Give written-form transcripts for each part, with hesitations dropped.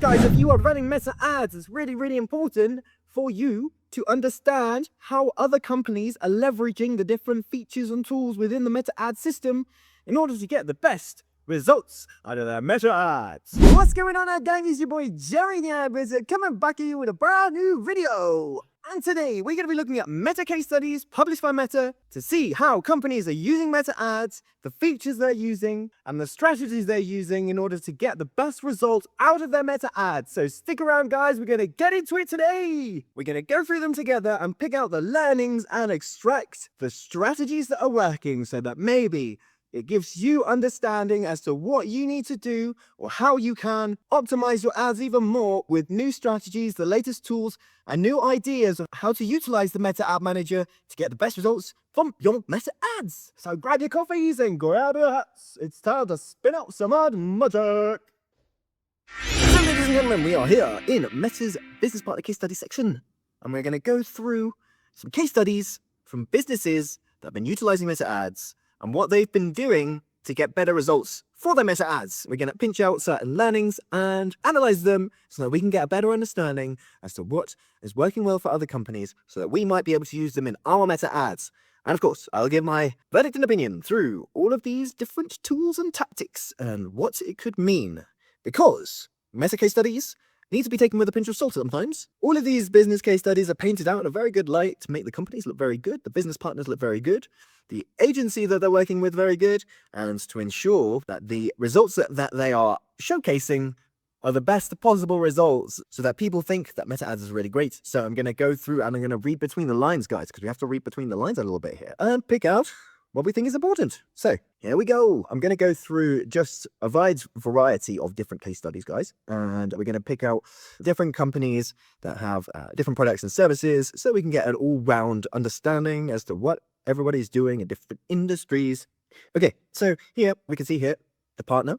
Guys, if you are running meta ads, it's really important for you to understand how other companies are leveraging the different features and tools within the meta ad system in order to get the best results out of their meta ads. What's going on, gang? It's your boy Jerry here, coming back at you with a brand new video. And today we're going to be looking at meta case studies published by Meta to see how companies are using meta ads, the features they're using, and the strategies they're using in order to get the best results out of their meta ads. So stick around, guys. We're going to get into it today. We're going to go through them together and pick out the learnings and extract the strategies that are working so that maybe it gives you understanding as to what you need to do or how you can optimize your ads even more with new strategies, the latest tools, and new ideas of how to utilize the Meta Ad Manager to get the best results from your Meta ads. So grab your coffees and grab your hats. It's time to spin out some ad magic. So ladies and gentlemen, we are here in Meta's Business Partner Case Study section. And we're going to go through some case studies from businesses that have been utilizing Meta ads and what they've been doing to get better results for their meta ads. We're going to pinch out certain learnings and analyze them so that we can get a better understanding as to what is working well for other companies so that we might be able to use them in our meta ads. And of course, I'll give my verdict and opinion through all of these different tools and tactics and what it could mean. Because meta case studies need to be taken with a pinch of salt sometimes. All of these business case studies are painted out in a very good light to make the companies look very good, the business partners look very good, the agency that they're working with very good, and to ensure that the results that they are showcasing are the best possible results so that people think that meta ads is really great. So I'm going to go through and I'm going to read between the lines, guys, because we have to read between the lines a little bit here and pick out what we think is important. So here we go. I'm going to go through just a wide variety of different case studies, guys, and we're going to pick out different companies that have different products and services so we can get an all-round understanding as to what everybody's doing in different industries. Okay, so here we can see here the partner.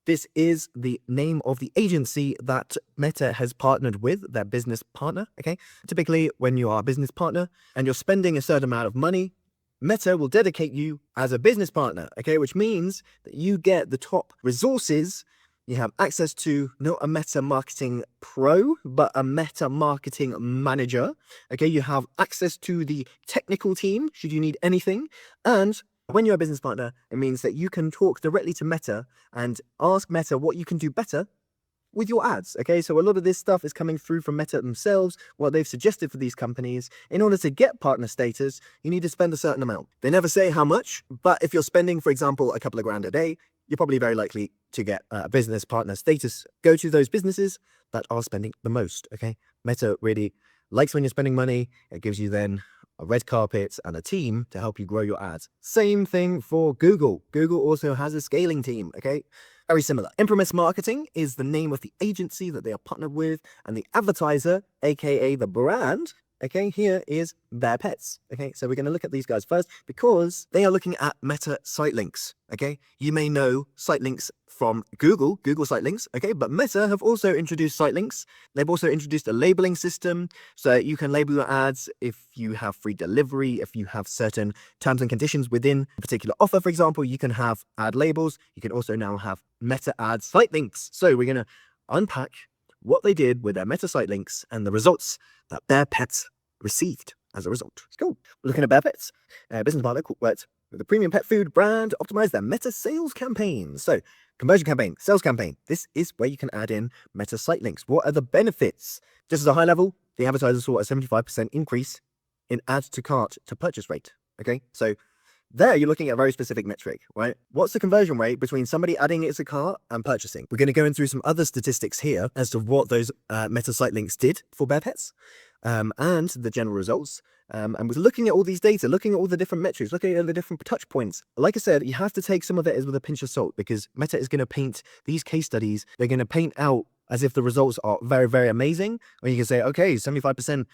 This is the name of the agency that Meta has partnered with, their business partner. Okay, typically when you are a business partner and you're spending a certain amount of money, Meta will dedicate you as a business partner, okay, which means that you get the top resources. You have access to not a Meta Marketing Pro, but a Meta Marketing Manager. Okay, you have access to the technical team should you need anything. And when you're a business partner, it means that you can talk directly to Meta and ask Meta what you can do better with your ads. Okay, so a lot of this stuff is coming through from Meta themselves, what they've suggested for these companies. In order to get partner status, you need to spend a certain amount. They never say how much, but if you're spending, for example, a couple of grand a day, you're probably very likely to get a business partner status. Go to those businesses that are spending the most. Okay, Meta really likes when you're spending money. It gives you then a red carpet and a team to help you grow your ads. Same thing for Google. Google also has a scaling team. Okay, very similar. Imprimis Marketing is the name of the agency that they are partnered with, and the advertiser, aka the brand, okay, here is Bear Pets. Okay, so we're going to look at these guys first because they are looking at Meta site links. Okay, you may know site links from Google site links. Okay, but Meta have also introduced site links. They've also introduced a labeling system so you can label your ads if you have free delivery, if you have certain terms and conditions within a particular offer. For example, you can have ad labels. You can also now have Meta ad site links. So we're going to unpack what they did with their Meta site links and the results that Bear Pets received as a result. Let's go. We're looking at Bear Pets. Business partner worked with a premium pet food brand, optimize their Meta sales campaign. So conversion campaign, sales campaign. This is where you can add in Meta site links. What are the benefits? Just as a high level, the advertiser saw a 75% increase in add to cart to purchase rate. Okay, so there you're looking at a very specific metric, right? What's the conversion rate between somebody adding it to cart and purchasing? We're going to go in through some other statistics here as to what those Meta site links did for Bear Pets and the general results. And we're looking at all these data, looking at all the different metrics, looking at the different touch points. Like I said, you have to take some of it with a pinch of salt because Meta is going to paint these case studies. They're going to paint out as if the results are very, very amazing. Or you can say, okay, 75%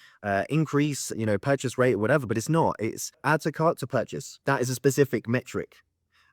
increase, purchase rate or whatever, but it's not. It's add to cart to purchase. That is a specific metric.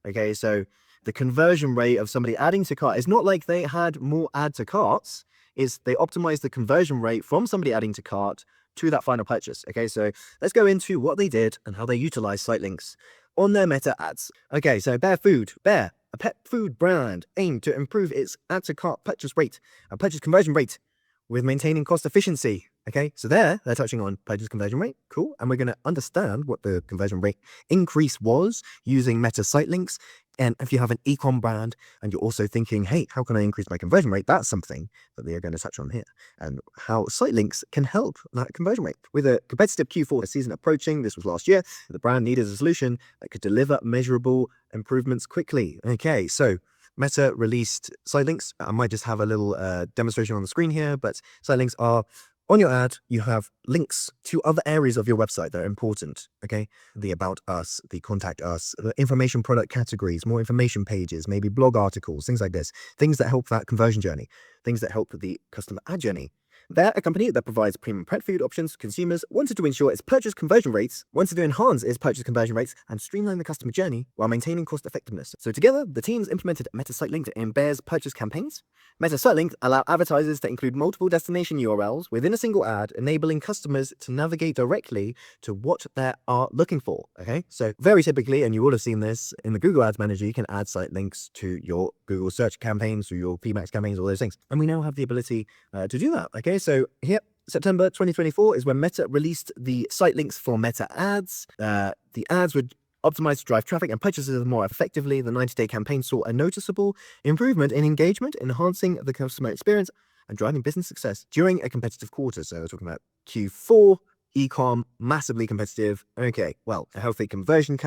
Okay, so the conversion rate of somebody adding to cart is not like they had more add to carts. Is they optimized the conversion rate from somebody adding to cart to that final purchase. Okay, so let's go into what they did and how they utilize site links on their Meta ads. Okay, so Bear Food. Bear a pet food brand aimed to improve its add to cart purchase rate and purchase conversion rate with maintaining cost efficiency. Okay, so they're touching on purchase conversion rate. Cool. And we're going to understand what the conversion rate increase was using meta site links. And if you have an e-com brand and you're also thinking, hey, how can I increase my conversion rate? That's something that they are going to touch on here, and how site links can help that conversion rate. With a competitive Q4 season approaching, this was last year, the brand needed a solution that could deliver measurable improvements quickly. Okay, so Meta released site links. I might just have a little demonstration on the screen here, but site links are, on your ad, you have links to other areas of your website that are important, okay? The About Us, the Contact Us, the information product categories, more information pages, maybe blog articles, things like this. Things that help that conversion journey, things that help the customer ad journey. They're a company that provides premium pet food options to consumers, wanted to ensure its purchase conversion rates, wanted to enhance its purchase conversion rates, and streamline the customer journey while maintaining cost effectiveness. So together, the teams implemented Meta Site Link to embed purchase campaigns. Meta Site Link allow advertisers to include multiple destination URLs within a single ad, enabling customers to navigate directly to what they are looking for. Okay, so very typically, and you will have seen this in the Google Ads Manager, you can add site links to your Google search campaigns, to your PMax campaigns, all those things. And we now have the ability to do that. Okay, so here, September 2024 is when Meta released the site links for Meta ads. The ads would optimized to drive traffic and purchases more effectively. The 90-day campaign saw a noticeable improvement in engagement, enhancing the customer experience and driving business success during a competitive quarter. So we're talking about Q4, e-com, massively competitive. Okay, well, a healthy conversion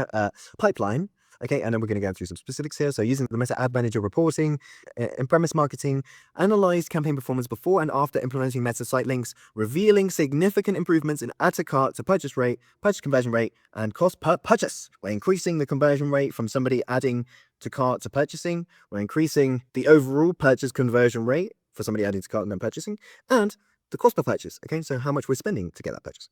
pipeline. Okay, and then we're going to go through some specifics here. So using the Meta Ad Manager reporting, in-premise marketing, analyzed campaign performance before and after implementing Meta site links, revealing significant improvements in add to cart to purchase rate, purchase conversion rate, and cost per purchase. We're increasing the conversion rate from somebody adding to cart to purchasing. We're increasing the overall purchase conversion rate for somebody adding to cart and then purchasing, and the cost per purchase. Okay, so how much we're spending to get that purchase.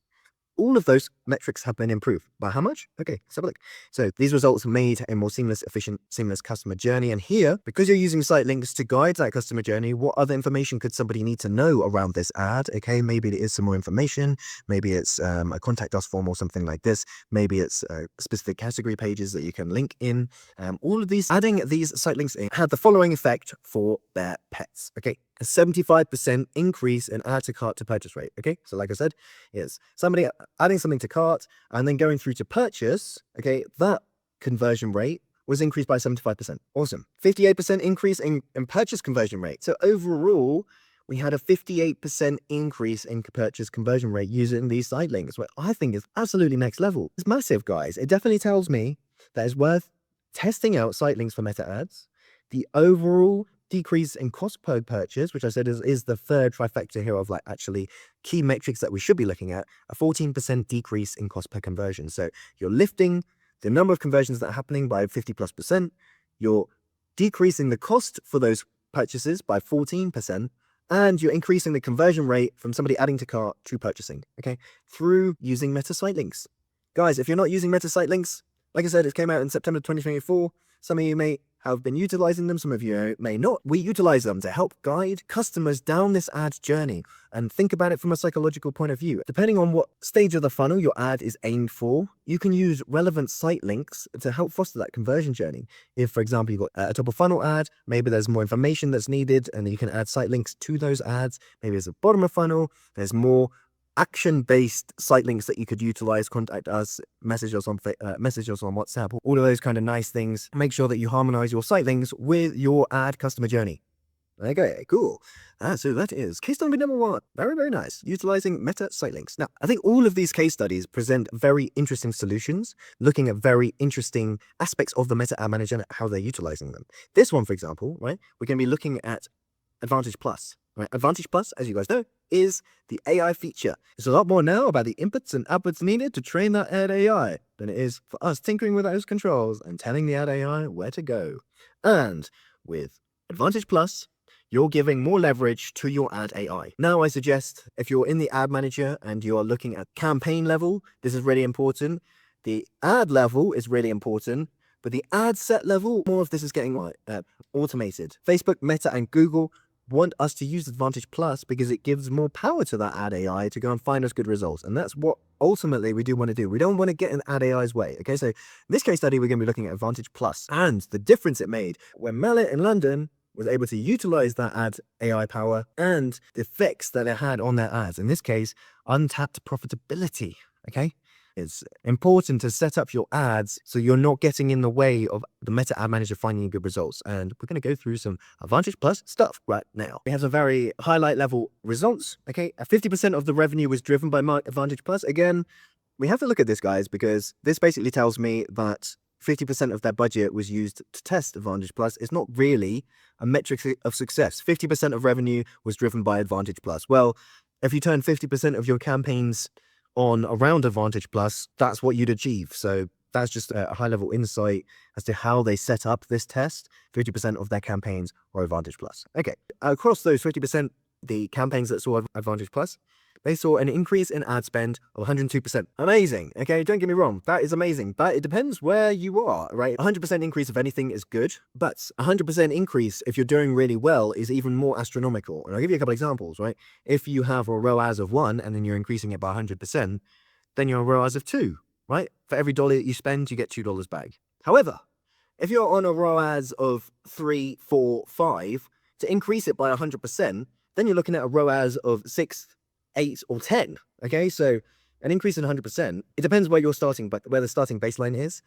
All of those metrics have been improved. By how much? Okay, let's have a look. So these results made a more seamless, efficient, seamless customer journey. And here, because you're using site links to guide that customer journey, what other information could somebody need to know around this ad? Okay, maybe there is some more information. Maybe it's a contact us form or something like this. Maybe it's specific category pages that you can link in. All of these, adding these site links in had the following effect for their pets. Okay, a 75% increase in add to cart to purchase rate. Okay, so like I said, is somebody adding something to cart and then going through to purchase. Okay, that conversion rate was increased by 75%. Awesome. 58% increase in purchase conversion rate. So overall, we had a 58% increase in purchase conversion rate using these site links, what I think is absolutely next level. It's massive, guys. It definitely tells me that it's worth testing out site links for meta ads. The overall decrease in cost per purchase, which I said is the third trifecta here of like actually key metrics that we should be looking at, a 14% decrease in cost per conversion. So you're lifting the number of conversions that are happening by 50+%. You're decreasing the cost for those purchases by 14%, and you're increasing the conversion rate from somebody adding to cart to purchasing, okay, through using meta site links. Guys, if you're not using meta site links, like I said, it came out in September 2024. Some of you may have been utilizing them, some of you may not. We utilize them to help guide customers down this ad journey and think about it from a psychological point of view. Depending on what stage of the funnel your ad is aimed for, you can use relevant site links to help foster that conversion journey. If, for example, you've got a top of funnel ad, maybe there's more information that's needed and you can add site links to those ads. Maybe there's a bottom of funnel, there's more action-based site links that you could utilize. Contact us, message us on WhatsApp, all of those kind of nice things. Make sure that you harmonize your site links with your ad customer journey. Okay, cool. So that is case study number 1. Very, very nice. Utilizing meta site links. Now, I think all of these case studies present very interesting solutions, looking at very interesting aspects of the Meta Ad Manager and how they're utilizing them. This one, for example, right, we're going to be looking at Advantage Plus. Right? Advantage Plus, as you guys know, is the AI feature. It's a lot more now about the inputs and outputs needed to train that ad AI than it is for us tinkering with those controls and telling the ad AI where to go. And with Advantage Plus, you're giving more leverage to your ad AI. Now, I suggest if you're in the ad manager and you're looking at campaign level, this is really important. The ad level is really important, but the ad set level, more of this is getting automated. Facebook, Meta, and Google want us to use Advantage Plus because it gives more power to that ad AI to go and find us good results. And that's what ultimately we do want to do. We don't want to get in ad AI's way. Okay, so in this case study, we're going to be looking at Advantage Plus and the difference it made when Mallet in London was able to utilize that ad AI power and the effects that it had on their ads. In this case, untapped profitability. Okay. It's important to set up your ads so you're not getting in the way of the Meta Ad Manager finding you good results. And we're going to go through some Advantage Plus stuff right now. We have some very highlight level results. Okay, 50% of the revenue was driven by Advantage Plus. Again, we have to look at this, guys, because this basically tells me that 50% of their budget was used to test Advantage Plus. It's not really a metric of success. 50% of revenue was driven by Advantage Plus. Well, if you turn 50% of your campaigns on around Advantage Plus, that's what you'd achieve. So that's just a high-level insight as to how they set up this test. 50% of their campaigns are Advantage Plus. Okay, across those 50%, the campaigns that saw Advantage Plus, they saw an increase in ad spend of 102%. Amazing. Okay, don't get me wrong. That is amazing. But it depends where you are, right? 100% increase of anything is good, but 100% increase if you're doing really well is even more astronomical. And I'll give you a couple examples, right? If you have a ROAS of 1 and then you're increasing it by 100%, then you're a ROAS of 2, right? For every dollar that you spend, you get $2 back. However, if you're on a ROAS of 3, 4, 5, to increase it by 100%, then you're looking at a ROAS of 6, 8 or 10. Okay, so an increase in 100%, it depends where you're starting, but where the starting baseline is.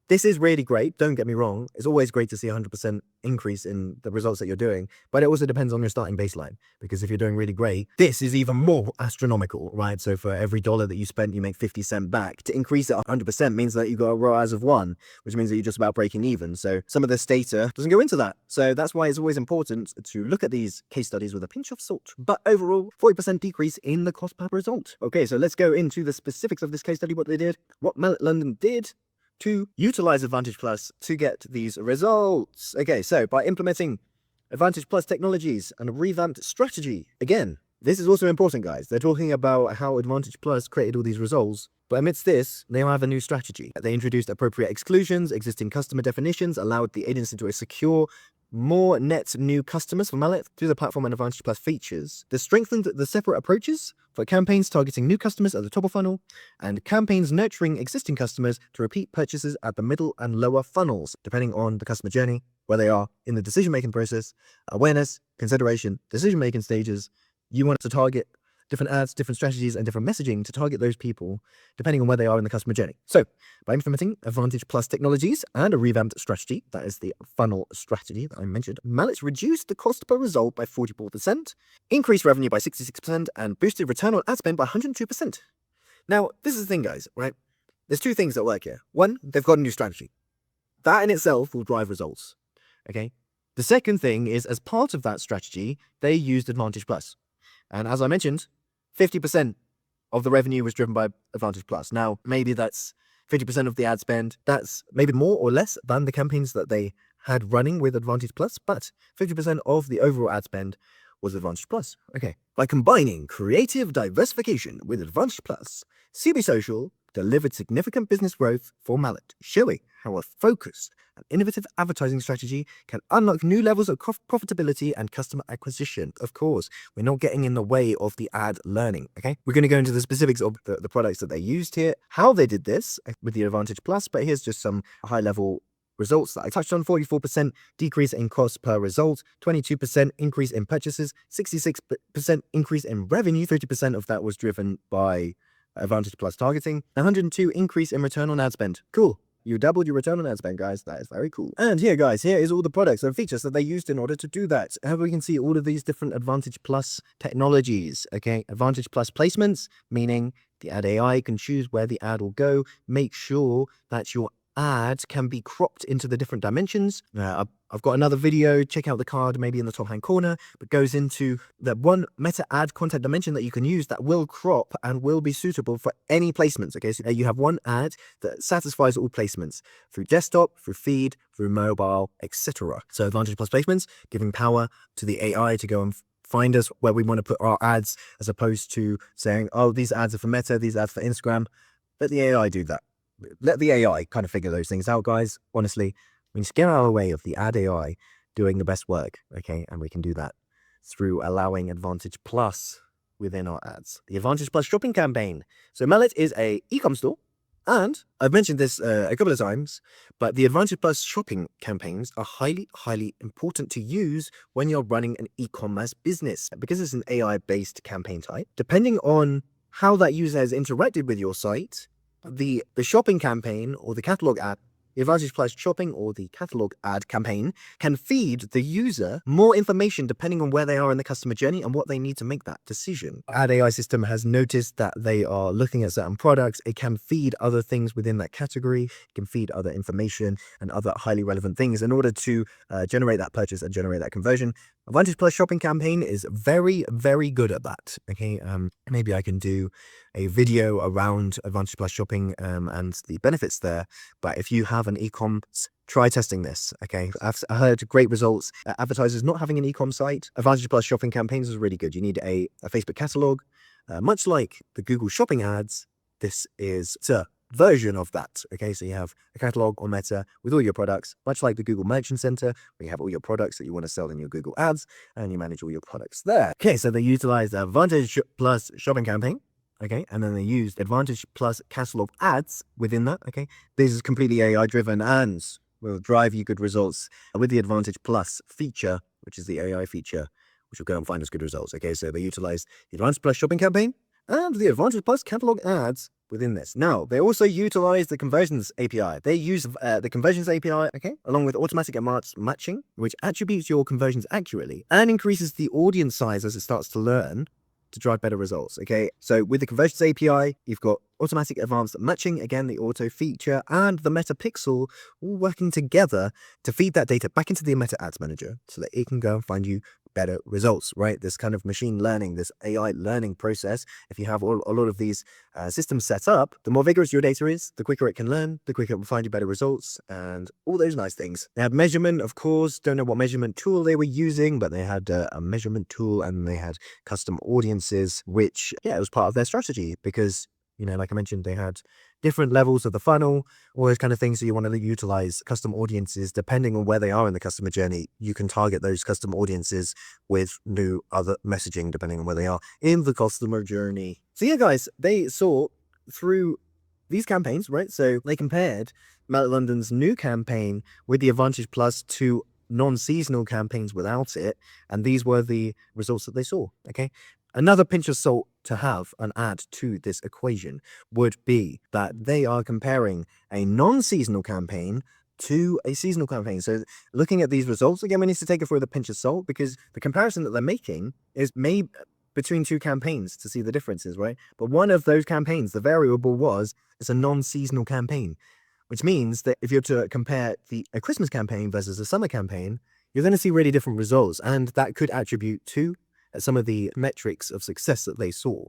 This is really great, don't get me wrong. It's always great to see 100% increase in the results that you're doing, but it also depends on your starting baseline, because if you're doing really great, this is even more astronomical, right? So for every dollar that you spent, you make 50 cents back. To increase it 100% means that you got a ROAS of 1, which means that you're just about breaking even. So some of this data doesn't go into that. So that's why it's always important to look at these case studies with a pinch of salt. But overall, 40% decrease in the cost per result. Okay, so let's go into the specifics of this case study, what they did, what Mallet London did to utilize Advantage Plus to get these results. Okay, so by implementing Advantage Plus technologies and a revamped strategy, again, this is also important, guys. They're talking about how Advantage Plus created all these results, but amidst this, they have a new strategy. They introduced appropriate exclusions, existing customer definitions, allowed the agency to secure more net new customers for Mallet through the platform and Advantage Plus features. They strengthened the separate approaches for campaigns targeting new customers at the top of funnel and campaigns nurturing existing customers to repeat purchases at the middle and lower funnels, depending on the customer journey, where they are in the decision-making process, awareness, consideration, decision-making stages. You want to target different ads, different strategies, and different messaging to target those people, depending on where they are in the customer journey. So by implementing Advantage Plus technologies and a revamped strategy, that is the funnel strategy that I mentioned, Mallet reduced the cost per result by 44%, increased revenue by 66%, and boosted return on ad spend by 102%. Now, this is the thing, guys, right? There's two things that work here. One, they've got a new strategy. That in itself will drive results, okay? The second thing is, as part of that strategy, they used Advantage Plus. And as I mentioned, 50% of the revenue was driven by Advantage Plus. Now, maybe that's 50% of the ad spend. That's maybe more or less than the campaigns that they had running with Advantage Plus, but 50% of the overall ad spend was Advantage Plus. Okay. By combining creative diversification with Advantage Plus, CB Social delivered significant business growth for Mallet, showing how a focused and innovative advertising strategy can unlock new levels of profitability and customer acquisition. Of course, we're not getting in the way of the ad learning, okay? We're going to go into the specifics of the products that they used here, how they did this with the Advantage Plus, but here's just some high-level results that I touched on. 44% decrease in cost per result, 22% increase in purchases, 66% increase in revenue, 30% of that was driven by Advantage Plus targeting, 102 increase in return on ad spend. Cool. You doubled your return on ad spend, guys. That is very cool. And here, guys, here is all the products and features that they used in order to do that. Here we can see all of these different Advantage Plus technologies, okay? Advantage Plus placements, meaning the ad AI can choose where the ad will go. Make sure that your ad can be cropped into the different dimensions. I've got another video, check out the card maybe in the top hand corner, but goes into the one meta ad content dimension that you can use that will crop and will be suitable for any placements. Okay, so you have one ad that satisfies all placements through desktop, through feed, through mobile, etc. So Advantage Plus placements, giving power to the AI to go and find us where we want to put our ads, as opposed to saying, oh, these ads are for Meta, these ads for Instagram. Let the AI do that. Let the AI kind of figure those things out, guys. Honestly, we need to get out of the way of the ad AI doing the best work, okay? And we can do that through allowing Advantage Plus within our ads. The Advantage Plus shopping campaign. So Mellet is a e-com store, and I've mentioned this a couple of times, but the Advantage Plus shopping campaigns are highly, highly important to use when you're running an e-commerce business, because it's an AI-based campaign type. Depending on how that user has interacted with your site, the shopping campaign or the catalog ad, the Advantage Plus shopping or the catalog ad campaign can feed the user more information depending on where they are in the customer journey and what they need to make that decision. Ad AI system has noticed that they are looking at certain products. It can feed other things within that category. It can feed other information and other highly relevant things in order to generate that purchase and generate that conversion. Advantage Plus shopping campaign is very, very good at that. Okay, maybe I can do a video around Advantage Plus shopping and the benefits there. But if you have an e-com, try testing this. Okay, I've heard great results. Advertisers not having an e-com site, Advantage Plus shopping campaigns is really good. You need a Facebook catalog, much like the Google shopping ads. This is a version of that. Okay, so you have a catalog on Meta with all your products, much like the Google Merchant Center, where you have all your products that you want to sell in your Google ads and you manage all your products there. Okay, so they utilize the Advantage Plus shopping campaign. Okay, and then they used Advantage Plus catalog ads within that. Okay, this is completely AI driven and will drive you good results with the Advantage Plus feature, which is the AI feature, which will go and find us good results. Okay, so they utilize the Advantage Plus shopping campaign and the Advantage Plus catalog ads within this. Now, they also utilize the Conversions API. They use the Conversions API, okay, along with automatic advanced matching, which attributes your conversions accurately and increases the audience size as it starts to learn to drive better results. Okay, so with the Conversions API, you've got automatic advanced matching, again, the auto feature, and the Meta Pixel all working together to feed that data back into the Meta Ads Manager so that it can go and find you better results, right? This kind of machine learning, this AI learning process, if you have a lot of these systems set up, the more vigorous your data is, the quicker it can learn, the quicker it will find you better results, and all those nice things. They had measurement, of course. Don't know what measurement tool they were using, but they had a measurement tool and they had custom audiences, which, yeah, it was part of their strategy because, you know, like I mentioned, they had different levels of the funnel, all those kind of things. So you want to utilize custom audiences depending on where they are in the customer journey. You can target those custom audiences with new other messaging depending on where they are in the customer journey. So yeah, guys, they saw through these campaigns, right? So they compared Melt London's new campaign with the Advantage Plus to non-seasonal campaigns without it, and these were the results that they saw. Okay, another pinch of salt to have and add to this equation would be that they are comparing a non-seasonal campaign to a seasonal campaign. So looking at these results, again, we need to take it with a pinch of salt because the comparison that they're making is made between two campaigns to see the differences, right? But one of those campaigns, the variable was, it's a non-seasonal campaign, which means that if you're to compare a Christmas campaign versus a summer campaign, you're going to see really different results. And that could attribute to some of the metrics of success that they saw.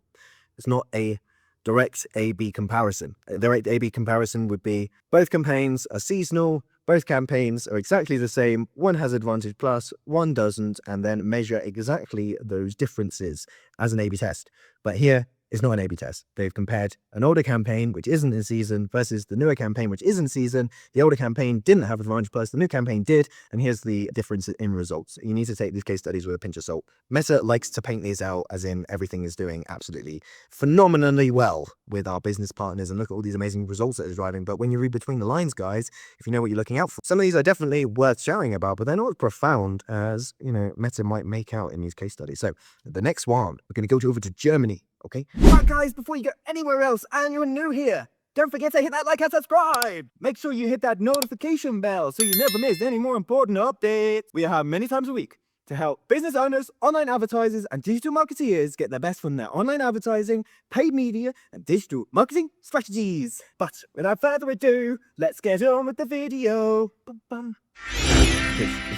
It's not a direct A-B comparison. A direct A-B comparison would be both campaigns are seasonal, both campaigns are exactly the same, one has Advantage Plus, one doesn't, and then measure exactly those differences as an A-B test. But here, it's not an A/B test. They've compared an older campaign, which isn't in season, versus the newer campaign, which is in season. The older campaign didn't have Advantage Plus, the new campaign did, and here's the difference in results. You need to take these case studies with a pinch of salt. Meta likes to paint these out as in everything is doing absolutely phenomenally well with our business partners, and look at all these amazing results that it's driving. But when you read between the lines, guys, if you know what you're looking out for, some of these are definitely worth sharing about, but they're not as profound as, you know, Meta might make out in these case studies. So the next one, we're going to go over to Germany. Okay. Right, guys, before you go anywhere else and you're new here, don't forget to hit that like and subscribe. Make sure you hit that notification bell so you never miss any more important updates. We are here many times a week to help business owners, online advertisers, and digital marketeers get the best from their online advertising, paid media, and digital marketing strategies. But without further ado, let's get on with the video. Bum, bum.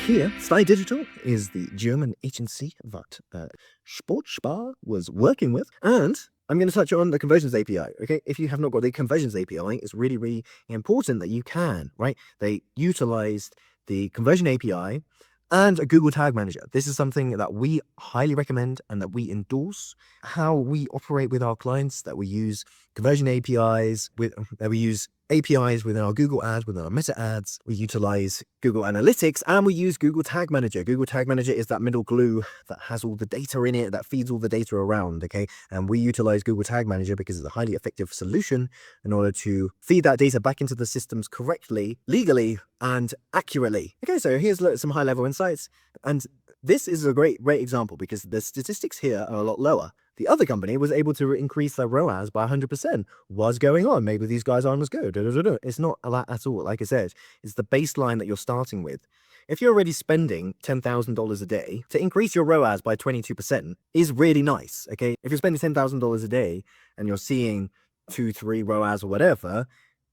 Here, Sky Digital is the German agency that Sportspar was working with, and I'm going to touch on the Conversions API. Okay, if you have not got the Conversions API, it's really, really important that you can, right? They utilized the Conversion API and a Google Tag Manager. This is something that we highly recommend and that we endorse. How we operate with our clients, that we use conversion APIs, that we use APIs within our Google ads, within our Meta ads. We utilize Google Analytics, and we use Google Tag Manager. Google Tag Manager is that middle glue that has all the data in it, that feeds all the data around, okay? And we utilize Google Tag Manager because it's a highly effective solution in order to feed that data back into the systems correctly, legally, and accurately. Okay, so here's some high-level insights. And this is a great example because the statistics here are a lot lower. The other company was able to increase their ROAS by 100%. What's going on? Maybe these guys aren't as good. It's not that at all. Like I said, it's the baseline that you're starting with. If you're already spending $10,000 a day, to increase your ROAS by 22% is really nice, okay? If you're spending $10,000 a day and you're seeing 2-3 ROAS or whatever,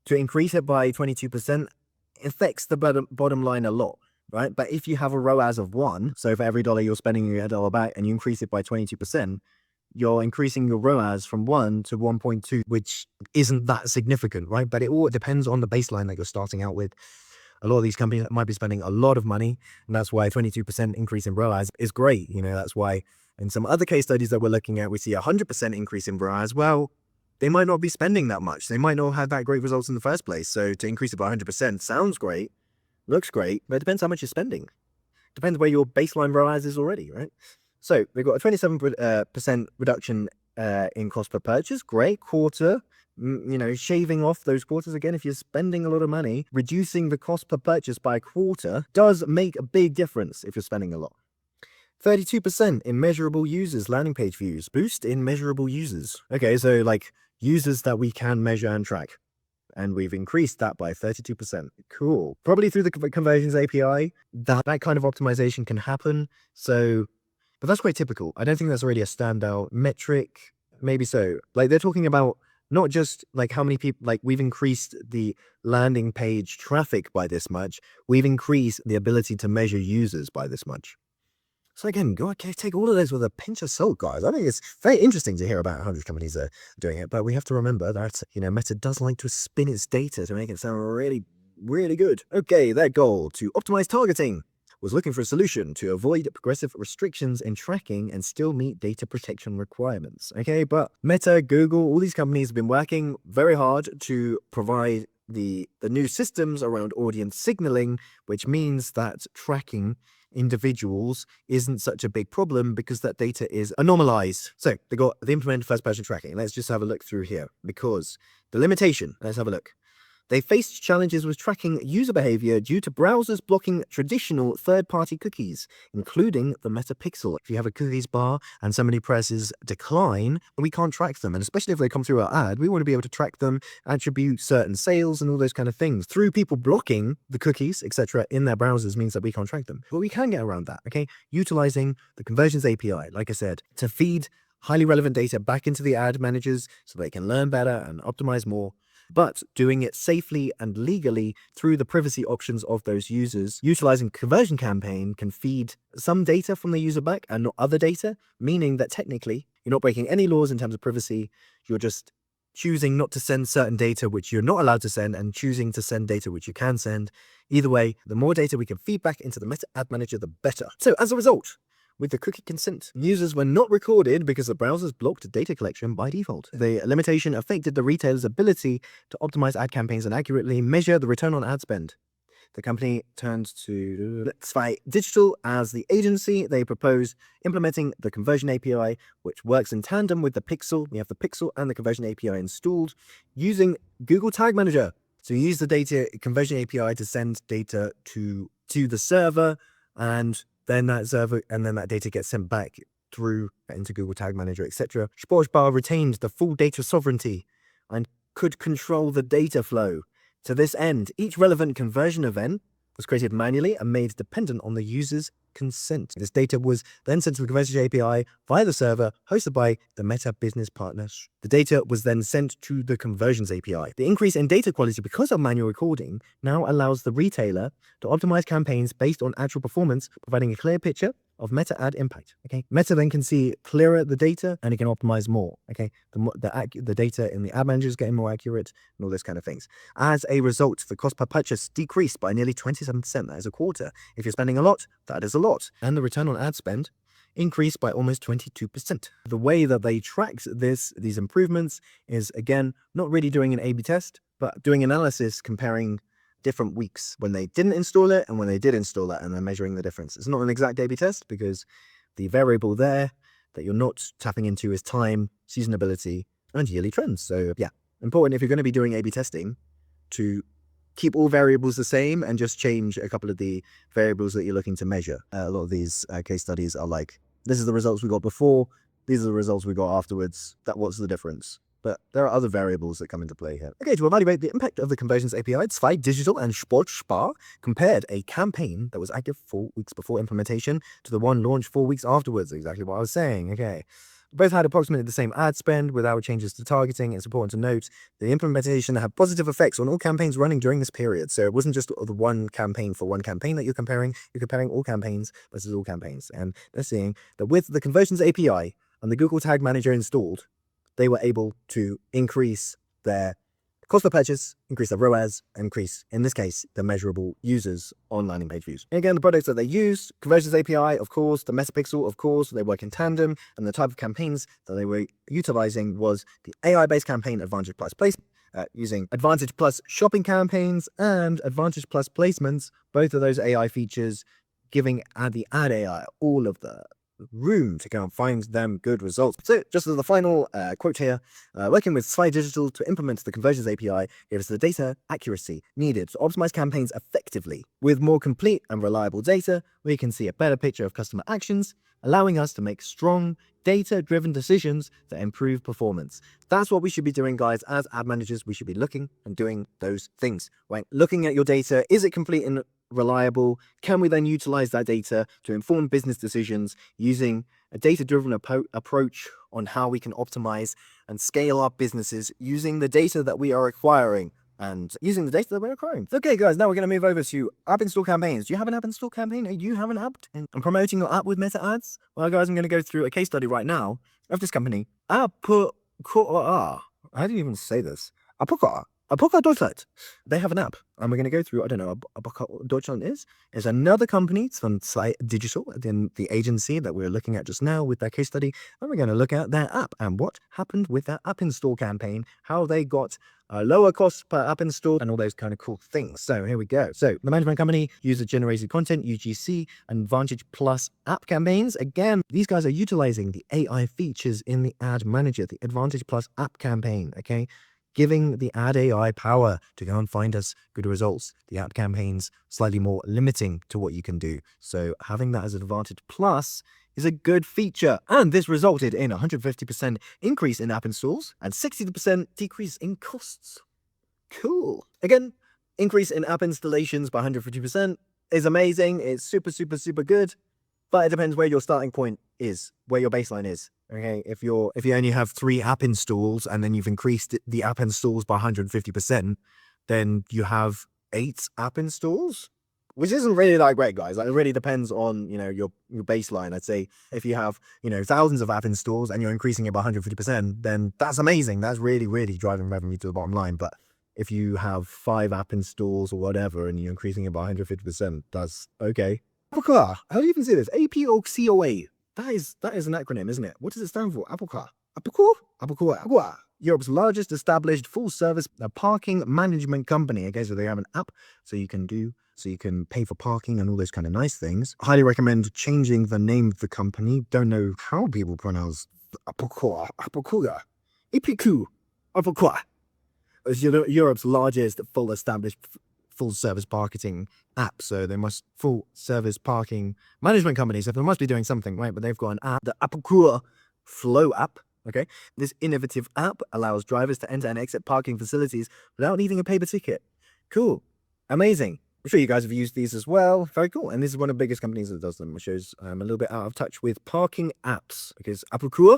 to increase it by 22% affects the bottom line a lot. Right? But if you have a ROAS of 1, so for every dollar you're spending, you get a dollar back, and you increase it by 22%, you're increasing your ROAS from 1 to 1.2, which isn't that significant, right? But it all depends on the baseline that you're starting out with. A lot of these companies might be spending a lot of money, and that's why 22% increase in ROAS is great. You know, that's why in some other case studies that we're looking at, we see 100% increase in ROAS. Well, they might not be spending that much. They might not have that great results in the first place. So to increase it by 100% sounds great. Looks great, but it depends how much you're spending. Depends where your baseline ROAS is already, right? So they've got a 27% reduction in cost per purchase. Great quarter. You know, shaving off those quarters again. If you're spending a lot of money, reducing the cost per purchase by a quarter does make a big difference if you're spending a lot. 32% in measurable users, landing page views. Boost in measurable users. Okay, so like users that we can measure and track. And we've increased that by 32%. Cool. Probably through the conversions API, that kind of optimization can happen. So, but that's quite typical. I don't think that's really a standout metric. Maybe so. Like they're talking about not just like how many people, like we've increased the landing page traffic by this much. We've increased the ability to measure users by this much. So again, go okay, take all of this with a pinch of salt, guys. I think it's very interesting to hear about how these companies are doing it, but we have to remember that, you know, Meta does like to spin its data to make it sound really, really good. Okay, their goal to optimize targeting was looking for a solution to avoid progressive restrictions in tracking and still meet data protection requirements. Okay, but Meta, Google, all these companies have been working very hard to provide the new systems around audience signaling, which means that tracking individuals isn't such a big problem because that data is anomalized. So they implement first-person tracking. Let's just have a look through here because the limitation, let's have a look. They faced challenges with tracking user behavior due to browsers blocking traditional third-party cookies, including the Meta Pixel. If you have a cookies bar and somebody presses decline, we can't track them. And especially if they come through our ad, we want to be able to track them, attribute certain sales and all those kind of things. Through people blocking the cookies, etc., in their browsers means that we can't track them. But we can get around that, okay? Utilizing the Conversions API, like I said, to feed highly relevant data back into the ad managers so they can learn better and optimize more, but doing it safely and legally through the privacy options of those users. Utilizing conversion campaign can feed some data from the user back and not other data, meaning that technically you're not breaking any laws in terms of privacy. You're just choosing not to send certain data which you're not allowed to send and choosing to send data which you can send. Either way, the more data we can feed back into the Meta Ad Manager, the better. So as a result, with the cookie consent, users were not recorded because the browsers blocked data collection by default. The limitation affected the retailer's ability to optimize ad campaigns and accurately measure the return on ad spend. The company turned to Spy Digital as the agency. They propose implementing the Conversion API, which works in tandem with the Pixel. We have the Pixel and the Conversion API installed using Google Tag Manager. So you use the data Conversion API to send data to the server, and then that data gets sent back through into Google Tag Manager, etc. Sportsbar retained the full data sovereignty and could control the data flow. To this end, each relevant conversion event was created manually and made dependent on the user's consent. This data was then sent to the Conversion API via the server hosted by the Meta business partners. The data was then sent to the Conversions API. The increase in data quality because of manual recording now allows the retailer to optimize campaigns based on actual performance, providing a clear picture of Meta ad impact. Okay, Meta then can see clearer the data and it can optimize more. Okay, the data in the ad manager is getting more accurate and all those kind of things. As a result, the cost per purchase decreased by nearly 27%. That is a quarter. If you're spending a lot, that is a lot. And the return on ad spend increased by almost 22%. The way that they tracked these improvements is, again, not really doing an A/B test. but doing analysis comparing different weeks when they didn't install it and when they did install it, and then measuring the difference. It's not an exact A/B test because the variable there that you're not tapping into is time, seasonability, and yearly trends. So yeah, important if you're going to be doing A/B testing to keep all variables the same and just change a couple of the variables that you're looking to measure. A lot of these case studies are like, this is the results we got before, these are the results we got afterwards. What's the difference? But there are other variables that come into play here. Okay, to evaluate the impact of the conversions API, Zwei Digital and Sportspar compared a campaign that was active 4 weeks before implementation to the one launched 4 weeks afterwards. Exactly what I was saying. Okay. Both had approximately the same ad spend without changes to targeting. It's important to note the implementation had positive effects on all campaigns running during this period. So it wasn't just the one campaign for one campaign that you're comparing all campaigns versus all campaigns. And they're seeing that with the conversions API and the Google Tag Manager installed, they were able to increase their cost per purchase, increase their ROAS, increase, in this case, the measurable users on landing page views. And again, the products that they use, Conversions API, of course, the Metapixel, of course, they work in tandem, and the type of campaigns that they were utilizing was the AI-based campaign Advantage Plus Placement, using Advantage Plus shopping campaigns and Advantage Plus placements, both of those AI features giving the ad AI all of the room to go and find them good results. So just as the final quote here, working with Zwei Digital to implement the Conversions API gives the data accuracy needed to optimize campaigns effectively. With more complete and reliable data, we can see a better picture of customer actions, allowing us to make strong, data-driven decisions that improve performance. That's what we should be doing, guys. As ad managers, we should be looking and doing those things, right? Looking at your data, is it complete and reliable? Can we then utilize that data to inform business decisions using a data-driven approach on how we can optimize and scale up businesses using the data that we are acquiring? Okay, guys, now we're going to move over to app install campaigns. Do you have an app install campaign? Do you have an app and promoting your app with meta ads? Well, guys, I'm going to go through a case study right now of this company. How do you even say this? Apoca Deutschland. They have an app, and we're going to go through, I don't know what Apoca Deutschland is. It's another company from Zwei Digital, the agency that we're looking at just now with that case study, and we're going to look at their app and what happened with that app install campaign, how they got a lower cost per app install, and all those kind of cool things. So here we go. So the management company, user-generated content, UGC, and Advantage Plus app campaigns. Again, these guys are utilizing the AI features in the ad manager, the Advantage Plus app campaign, okay? Giving the ad AI power to go and find us good results. The app campaigns slightly more limiting to what you can do. So having that as Advantage Plus is a good feature. And this resulted in 150% increase in app installs and 60% decrease in costs. Cool. Again, increase in app installations by 150% is amazing. It's super, super, super good. But it depends where your starting point is, where your baseline is. Okay, if you only have 3 app installs and then you've increased the app installs by 150%, then you have 8 app installs, which isn't really that great, guys. Like, it really depends on, your baseline. I'd say if you have, thousands of app installs and you're increasing it by 150%, then that's amazing. That's really, really driving revenue to the bottom line. But if you have 5 app installs or whatever and you're increasing it by 150%, that's okay. Apoca. How do you even say this? APOCOA. That is an acronym, isn't it? What does it stand for? Apoca. Apoca. Europe's largest established full-service parking management company. Okay, so they have an app, so you can pay for parking and all those kind of nice things. Highly recommend changing the name of the company. Don't know how people pronounce Apoca. Apoca. It's Europe's largest full-service parking app, so they must full-service parking management company, so they must be doing something, right? But they've got an app, the Apoca Flow app, okay? This innovative app allows drivers to enter and exit parking facilities without needing a paper ticket. Cool. Amazing. I'm sure you guys have used these as well. Very cool. And this is one of the biggest companies that does them, which shows I'm a little bit out of touch with parking apps, because Apoca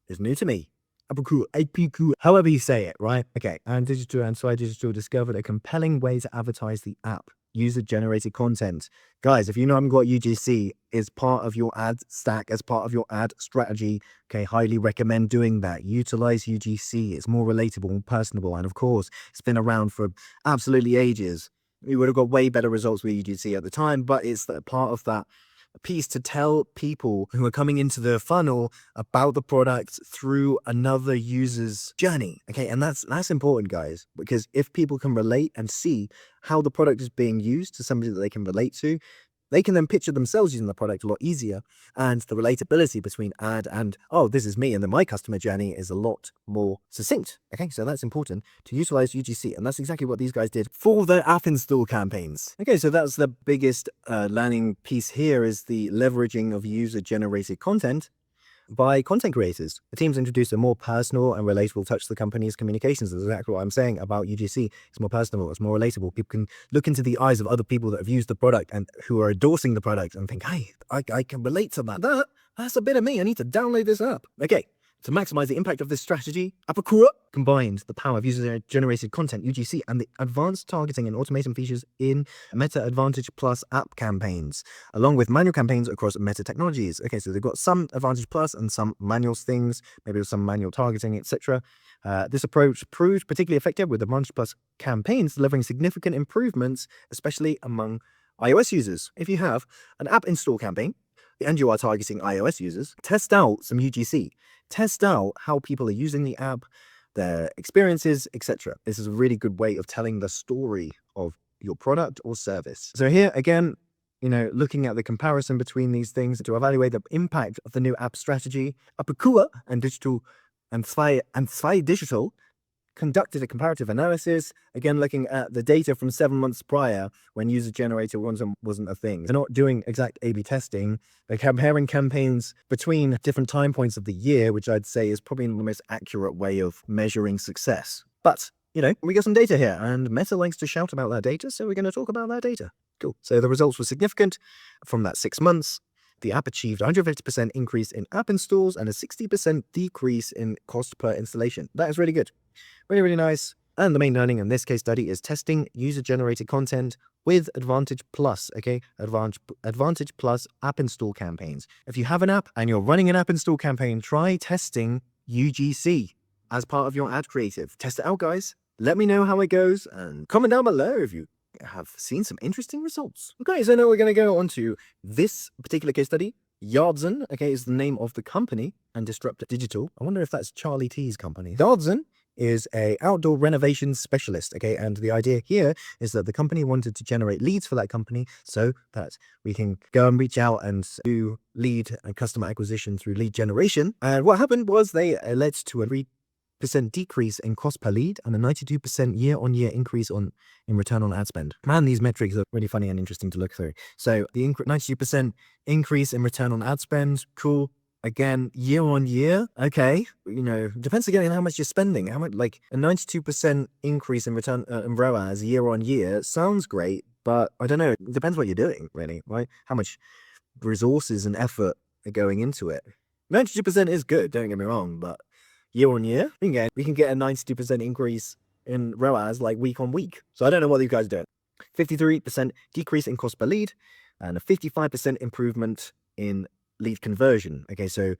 is new to me. Apoca, however you say it, right? Okay, and Zwei Digital discovered a compelling way to advertise the app. User-generated content. Guys, if you haven't got UGC as part of your ad stack, as part of your ad strategy, okay, highly recommend doing that. Utilize UGC. It's more relatable and personable, and of course, it's been around for absolutely ages. We would have got way better results with UGC at the time, but it's part of that piece to tell people who are coming into the funnel about the product through another user's journey. Okay, and that's important, guys, because if people can relate and see how the product is being used to somebody that they can relate to, they can then picture themselves using the product a lot easier, and the relatability between ad and, oh, this is me, and then my customer journey is a lot more succinct. Okay, so that's important to utilize UGC, and that's exactly what these guys did for their app install campaigns. Okay, so that's the biggest learning piece here, is the leveraging of user-generated content by content creators. The teams introduced a more personal and relatable touch to the company's communications. That's exactly what I'm saying about UGC. It's more personal, it's more relatable. People can look into the eyes of other people that have used the product and who are endorsing the product and think, hey, I can relate to that. That's a bit of me. I need to download this app. Okay. To maximize the impact of this strategy, Apakura combined the power of user-generated content, UGC, and the advanced targeting and automation features in Meta Advantage Plus app campaigns, along with manual campaigns across Meta technologies. Okay, so they've got some Advantage Plus and some manual things, maybe some manual targeting, etc. This approach proved particularly effective with Advantage Plus campaigns, delivering significant improvements, especially among iOS users. If you have an app install campaign and you are targeting iOS users, test out some UGC. Test out how people are using the app, their experiences, etc. This is a really good way of telling the story of your product or service. So here again, looking at the comparison between these things to evaluate the impact of the new app strategy, Apakura and Zwei Digital conducted a comparative analysis, again looking at the data from 7 months prior when user-generated wasn't a thing. They're not doing exact A/B testing. They're comparing campaigns between different time points of the year, which I'd say is probably the most accurate way of measuring success. But, we got some data here, and Meta likes to shout about that data, so we're going to talk about that data. Cool. So the results were significant from that 6 months. The app achieved 150% increase in app installs and a 60% decrease in cost per installation. That is really good. Really, really nice. And the main learning in this case study is testing user-generated content with Advantage Plus, okay? Advantage Plus app install campaigns. If you have an app and you're running an app install campaign, try testing UGC as part of your ad creative. Test it out, guys. Let me know how it goes and comment down below if you have seen some interesting results. Okay, so now we're going to go on to this particular case study. Yardzen, okay, is the name of the company, and Disrupt Digital. I wonder if that's Charlie T's company. Yardzen is a outdoor renovation specialist, okay, and the idea here is that the company wanted to generate leads for that company so that we can go and reach out and do lead and customer acquisition through lead generation. And what happened was they led to a 3% decrease in cost per lead and a 92% year-on-year increase in return on ad spend. Man, these metrics are really funny and interesting to look through. So the 92% increase in return on ad spend, cool. Again, year-on-year, okay. Depends again on how much you're spending. How much, like a 92% increase in return in ROAS year-on-year sounds great, but I don't know. It depends what you're doing, really, right? How much resources and effort are going into it. 92% is good, don't get me wrong, but year-on-year, we can get a 92% increase in ROAS like week on week. So I don't know what you guys are doing. 53% decrease in cost per lead and a 55% improvement in lead conversion. Okay, so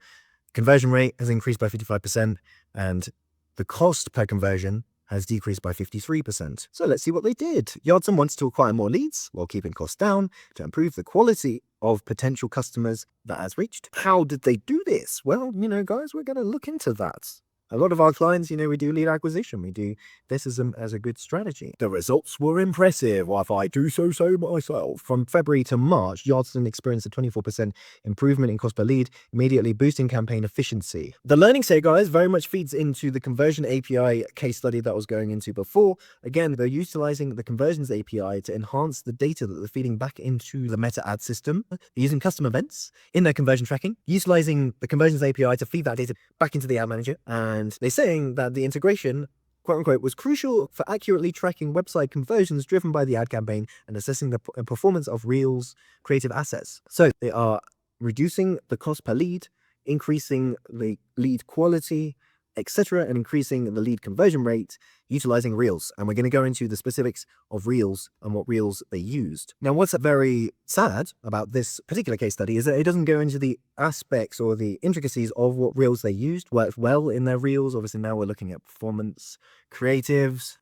conversion rate has increased by 55% and the cost per conversion has decreased by 53%. So let's see what they did. Yardzen wants to acquire more leads while keeping costs down to improve the quality of potential customers that has reached. How did they do this? Well, guys, we're going to look into that. A lot of our clients, we do lead acquisition. We do this as a good strategy. The results were impressive, if I do so myself. From February to March, Yardzen experienced a 24% improvement in cost per lead, immediately boosting campaign efficiency. The learning here, guys, very much feeds into the conversion API case study that I was going into before. Again, they're utilizing the conversions API to enhance the data that they're feeding back into the Meta ad system, using custom events in their conversion tracking, utilizing the conversions API to feed that data back into the ad manager. And they're saying that the integration, quote unquote, was crucial for accurately tracking website conversions driven by the ad campaign and assessing the performance of Reels creative assets. So they are reducing the cost per lead, increasing the lead quality, etc., and increasing the lead conversion rate utilizing Reels. And we're going to go into the specifics of Reels and what Reels they used. Now, what's very sad about this particular case study is that it doesn't go into the aspects or the intricacies of what Reels they used, worked well in their Reels. Obviously, now we're looking at performance creatives.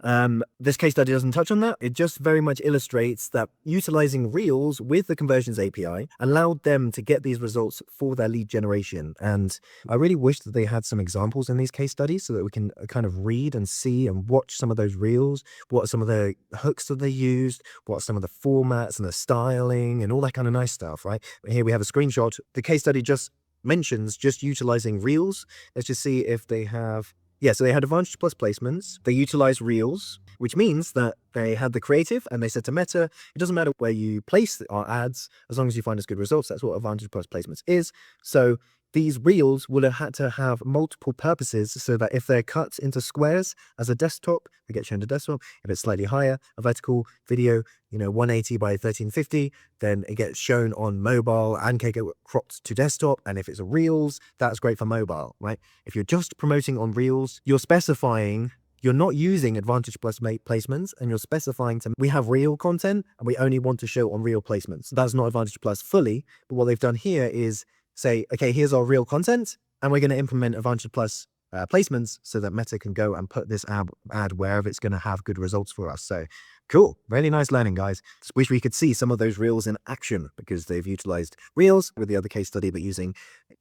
This case study doesn't touch on that. It just very much illustrates that utilizing Reels with the Conversions API allowed them to get these results for their lead generation. And I really wish that they had some examples in these case studies so that we can kind of read and see and watch some of those Reels, what are some of the hooks that they used, what are some of the formats and the styling and all that kind of nice stuff, right? Here we have a screenshot. The case study just mentions just utilizing Reels. Let's just see if they have... Yeah, so they had Advantage Plus placements. They utilized Reels, which means that they had the creative and they said to Meta, it doesn't matter where you place our ads, as long as you find us good results. That's what Advantage Plus placements is. So these Reels will have had to have multiple purposes so that if they're cut into squares as a desktop, they get shown to desktop. If it's slightly higher, a vertical video, 180 by 1350, then it gets shown on mobile and can get cropped to desktop. And if it's a Reels, that's great for mobile, right? If you're just promoting on Reels, you're specifying, you're not using Advantage Plus placements, and you're specifying we have Reel content and we only want to show on Reel placements. That's not Advantage Plus fully, but what they've done here is say, okay, here's our Reel content, and we're going to implement Advantage Plus placements so that Meta can go and put this ad wherever it's going to have good results for us. So cool. Really nice learning, guys. Just wish we could see some of those Reels in action because they've utilized Reels with the other case study, but using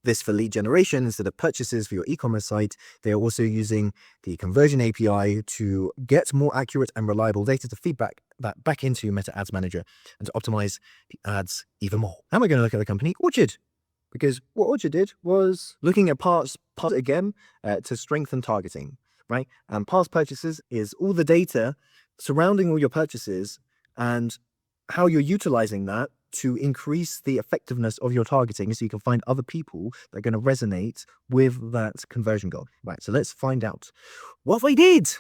this for lead generation instead of purchases for your e-commerce site. They're also using the Conversion API to get more accurate and reliable data to feedback that back into Meta Ads Manager and to optimize the ads even more. Now we're going to look at the company Orchard. Because what Orchard did was looking at parts again to strengthen targeting, right? And past purchases is all the data surrounding all your purchases and how you're utilizing that to increase the effectiveness of your targeting so you can find other people that are going to resonate with that conversion goal. Right, so let's find out what they did.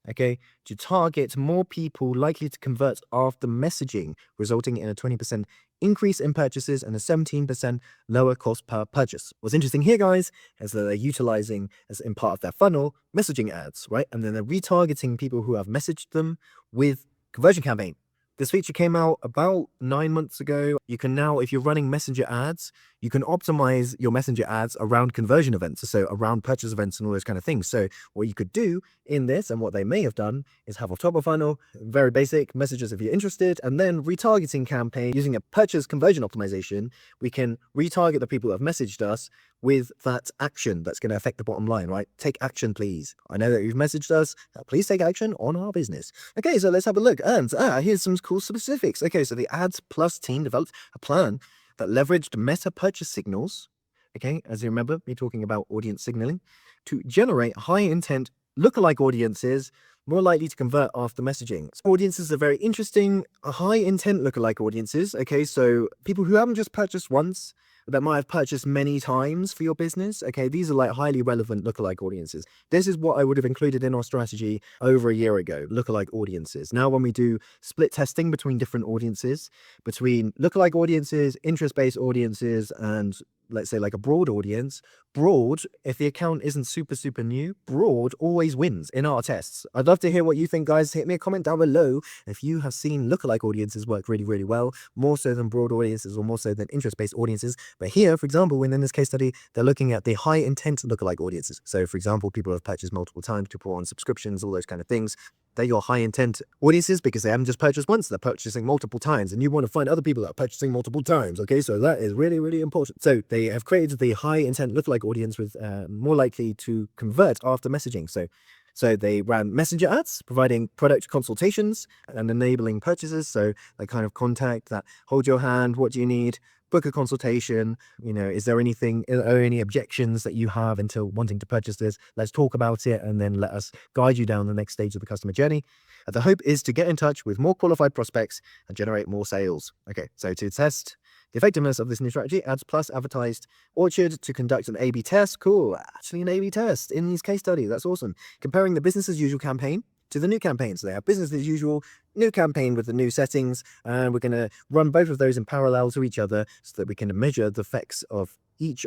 Okay, to target more people likely to convert after messaging, resulting in a 20% increase in purchases and a 17% lower cost per purchase. What's interesting here, guys, is that they're utilizing, as in part of their funnel, messaging ads, right? And then they're retargeting people who have messaged them with conversion campaign. This feature came out about 9 months ago. You can now, if you're running messenger ads, you can optimize your messenger ads around conversion events, so around purchase events and all those kind of things. So what you could do in this, and what they may have done, is have a top of funnel, very basic messages if you're interested, and then retargeting campaign using a purchase conversion optimization. We can retarget the people that have messaged us with that action that's going to affect the bottom line, right? Take action, please. I know that you've messaged us. Please take action on our business. Okay, so let's have a look. And here's some cool specifics. Okay, so the Ads Plus team developed a plan that leveraged meta purchase signals. Okay, as you remember me talking about audience signaling, to generate high intent lookalike audiences more likely to convert after messaging. So audiences are very interesting, high intent lookalike audiences. Okay, so people who haven't just purchased once, that might have purchased many times for your business. Okay, these are like highly relevant lookalike audiences. This is what I would have included in our strategy over a year ago, lookalike audiences. Now, when we do split testing between different audiences, between lookalike audiences, interest-based audiences, and let's say like a broad audience, broad, if the account isn't super new, broad always wins in our tests. I'd love to hear what you think, guys. Hit me a comment down below if you have seen lookalike audiences work really well, more so than broad audiences or more so than interest-based audiences. But here, for example, in this case study, they're looking at the high intent lookalike audiences. So for example, people who have purchased multiple times, people on subscriptions, all those kind of things. They're your high intent audiences because they haven't just purchased once, they're purchasing multiple times, and you want to find other people that are purchasing multiple times. Okay, so that is really important. So they have created the high intent lookalike audience with more likely to convert after messaging. So they ran messenger ads, providing product consultations and enabling purchases. So they kind of contact that, hold your hand, what do you need? Book a consultation. Is there any objections that you have until wanting to purchase this? Let's talk about it and then let us guide you down the next stage of the customer journey. The hope is to get in touch with more qualified prospects and generate more sales. Okay, so to test the effectiveness of this new strategy, Ads Plus advertised Orchard to conduct an A/B test. Cool, actually an A/B test in these case studies. That's awesome. Comparing the business as usual campaign to the new campaign. So they have business as usual, new campaign with the new settings, and we're going to run both of those in parallel to each other so that we can measure the effects of each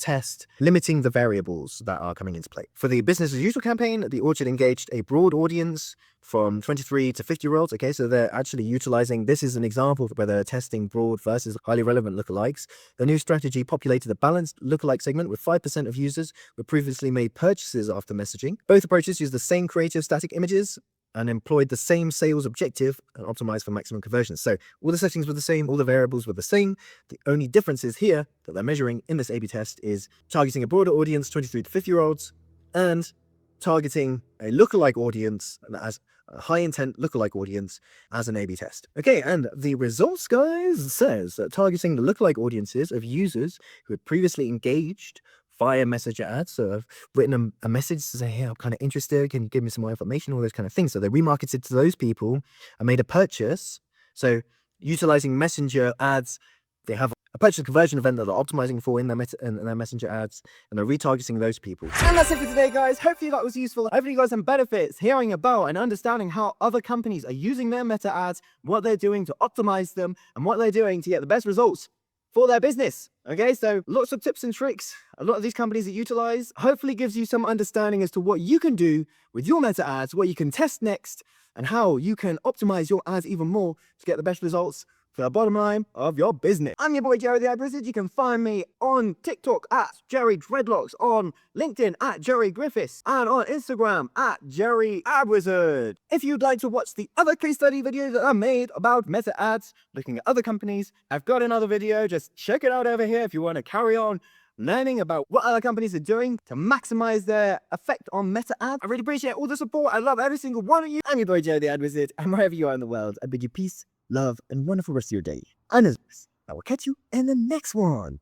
test, limiting the variables that are coming into play. For the business as usual campaign, the Orchard engaged a broad audience from 23 to 50-year-olds. Okay, so they're actually utilizing, this is an example where they're testing broad versus highly relevant lookalikes. The new strategy populated a balanced lookalike segment with 5% of users who previously made purchases after messaging. Both approaches use the same creative static images and employed the same sales objective and optimized for maximum conversions. So all the settings were the same, all the variables were the same. The only difference is here that they're measuring in this A/B test is targeting a broader audience, 23 to 50-year-olds, and targeting a lookalike audience as a high intent lookalike audience as an A/B test. Okay, and the results, guys, says that targeting the lookalike audiences of users who had previously engaged via messenger ads. So I've written a message to say, hey, I'm kind of interested. Can you give me some more information? All those kind of things. So they remarketed to those people and made a purchase. So utilizing messenger ads, they have a purchase conversion event that they're optimizing for in their messenger ads, and they're retargeting those people. And that's it for today, guys. Hopefully that was useful. Hopefully you got some benefits hearing about and understanding how other companies are using their meta ads, what they're doing to optimize them, and what they're doing to get the best results for their business. Okay, so lots of tips and tricks a lot of these companies that utilize hopefully gives you some understanding as to what you can do with your meta ads, what you can test next, and how you can optimize your ads even more to get the best results for the bottom line of your business. I'm your boy Jerry the Ad Wizard. You can find me on TikTok at Jerry Dreadlocks, on LinkedIn at Jerry Griffiths, and on Instagram at Jerry Ad Wizard. If you'd like to watch the other case study videos that I made about meta ads, looking at other companies, I've got another video. Just check it out over here if you want to carry on learning about what other companies are doing to maximize their effect on meta ads. I really appreciate all the support. I love every single one of you. I'm your boy Jerry the Ad Wizard, and wherever you are in the world, I bid you peace, love, and wonderful rest of your day. And as always, I will catch you in the next one.